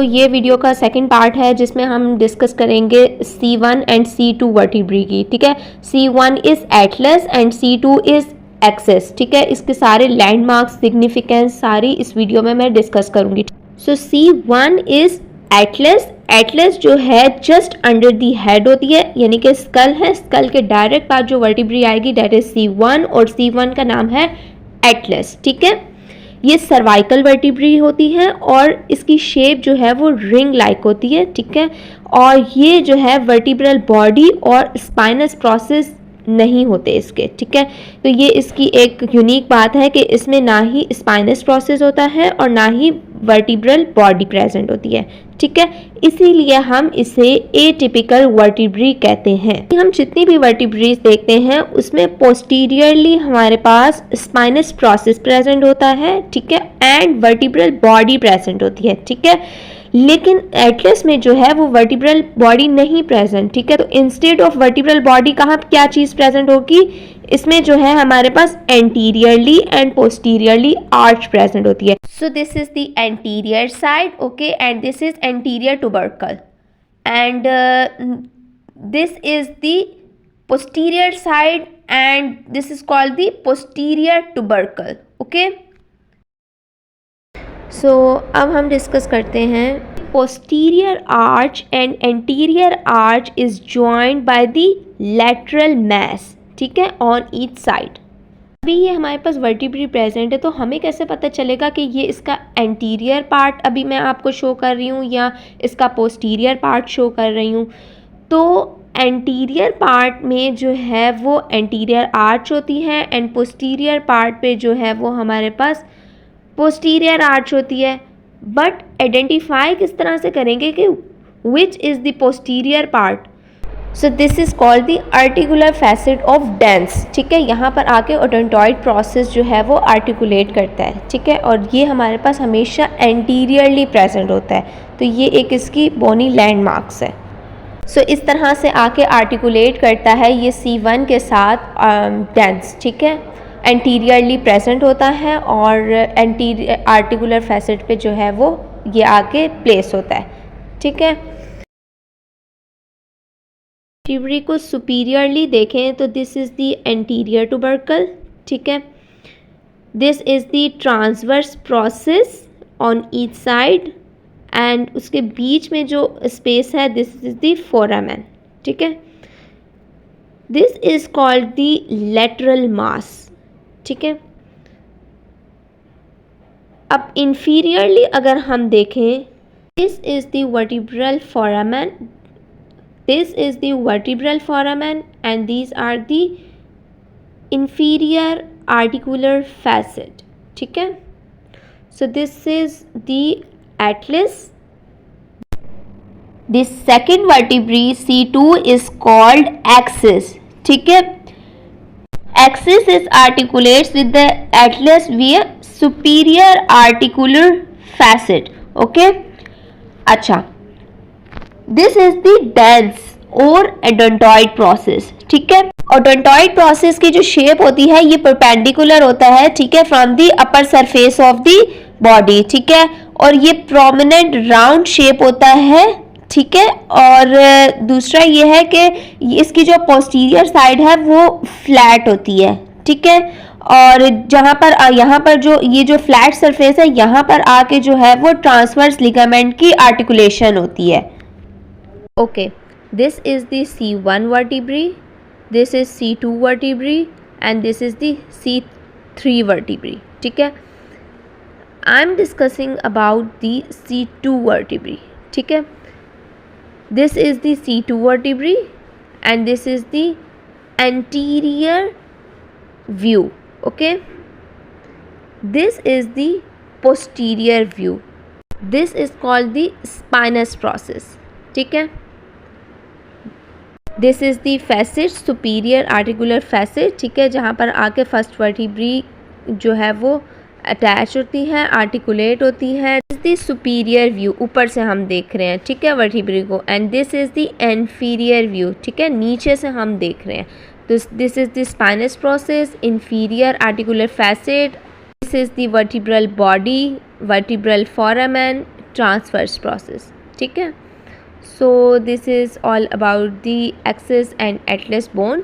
ये वीडियो का second part है जिसमें हम डिस्कस करेंगे C1 एंड C2 वर्टिब्री की, ठीक है। C1 is atlas and C2 is axis, ठीक है। इसके सारे लैंडमार्क्स, सिग्निफिकेंस सारी इस वीडियो में मैं डिस्कस करूँगी। सो C1 इज़ एटलस। एटलस जो है जस्ट अंडर दी हेड होती है, यानी कि स्कल है, स्कल के डायरेक्ट पास जो वर्टिब्री आएगी डेट इज C1 और C1 का नाम है एटलस, ठीक है। ये सर्वाइकल वर्टिब्री होती है और इसकी शेप जो है वो रिंग लाइक होती है, ठीक है। और ये जो है वर्टिब्रल बॉडी और स्पाइनस प्रोसेस नहीं होते इसके, ठीक है। तो ये इसकी एक यूनिक बात है कि इसमें ना ही स्पाइनस प्रोसेस होता है और ना ही वर्टिब्रल बॉडी प्रेजेंट होती है, ठीक है। इसीलिए हम इसे एटिपिकल वर्टिब्री कहते हैं। हम जितनी भी वर्टिब्रीज देखते हैं उसमें पोस्टीरियरली हमारे पास स्पाइनस प्रोसेस प्रेजेंट होता है, ठीक है, एंड वर्टिब्रल बॉडी प्रेजेंट होती है, ठीक है। लेकिन एटलस में जो है वो वर्टिब्रल बॉडी नहीं प्रेजेंट, ठीक है। तो इंस्टेड ऑफ वर्टिब्रल बॉडी कहाँ क्या चीज़ प्रेजेंट होगी, इसमें जो है हमारे पास anteriorly and posteriorly arch present होती है। So this is the anterior side, okay, and this is anterior tubercle and this is the posterior side and this is called the posterior tubercle, okay. So अब हम discuss करते हैं posterior arch and anterior arch is joined by the lateral mass, ठीक है, on each side. अभी ये हमारे पास vertebrae present है तो हमें कैसे पता चलेगा कि ये इसका एंटीरियर पार्ट अभी मैं आपको शो कर रही हूँ या इसका पोस्टीरियर पार्ट शो कर रही हूँ। तो एंटीरियर पार्ट में जो है वो एंटीरियर आर्च होती है एंड पोस्टीरियर पार्ट पे जो है वो हमारे पास पोस्टीरियर आर्च होती है। बट आइडेंटिफाई किस तरह से करेंगे कि which is the posterior part. So this is called the articular facet of dense, ठीक है। यहाँ पर आके ओडोंटॉइड प्रोसेस जो है वो आर्टिकुलेट करता है, ठीक है, और ये हमारे पास हमेशा एंटीरियरली प्रेजेंट होता है। तो ये एक इसकी बोनी लैंडमार्क्स है। सो इस तरह से आके आर्टिकुलेट करता है ये C1 के साथ डेंस, ठीक है, एंटीरियरली प्रेजेंट होता है और एंटीरियर आर्टिकुलर फैसेट पे जो है वो ये आके प्लेस होता है, ठीक है। वर्टिब्री को सुपीरियरली देखें तो this is the anterior tubercle, ठीक है। This is the transverse process on each side and उसके बीच में जो स्पेस है दिस इज़ द फोरामेन, ठीक है। This is called the lateral mass, ठीक है। अब इंफीरियरली अगर हम देखें this is the vertebral foramen, this is the vertebral foramen and these are the inferior articular facet, ठीक है। So this is the atlas. The second vertebrae C2 is called axis, ठीक है। Axis is articulates with the atlas via superior articular facet, okay। अच्छा, this is the dense और एडोंटॉइड process, ठीक है। Odontoid process की जो शेप होती है ये परपेंडिकुलर होता है, ठीक है, from the upper surface of the body, ठीक है, और ये प्रोमिनेंट राउंड शेप होता है, ठीक है। और दूसरा ये है कि इसकी जो पोस्टीरियर साइड है वो फ्लैट होती है, ठीक है, और जहाँ पर यहाँ पर जो ये जो फ्लैट सरफेस है यहाँ पर आके जो है वो ट्रांसवर्स लिगामेंट की आर्टिकुलेशन होती है। Okay, this is the C1 vertebrae, this is C2 vertebrae and this is the C3 vertebrae, ठीक है। I am discussing about the C2 vertebrae, ठीक है। This is the C2 vertebrae and this is the anterior view, okay। This is the posterior view. This is called the spinous process, ठीक है। This is the facet, superior articular facet, ठीक है, जहाँ पर आके first vertebrae जो है वो अटैच होती है, आर्टिकुलेट होती है। दिस दी सुपीरियर व्यू, ऊपर से हम देख रहे हैं, ठीक है, वर्टिब्री को, and this is the inferior view, ठीक है, नीचे से हम देख रहे हैं। This is the spinous process, inferior articular facet, this is the vertebral body, vertebral foramen, transverse process, ठीक है। So this is all about the axis and atlas bone.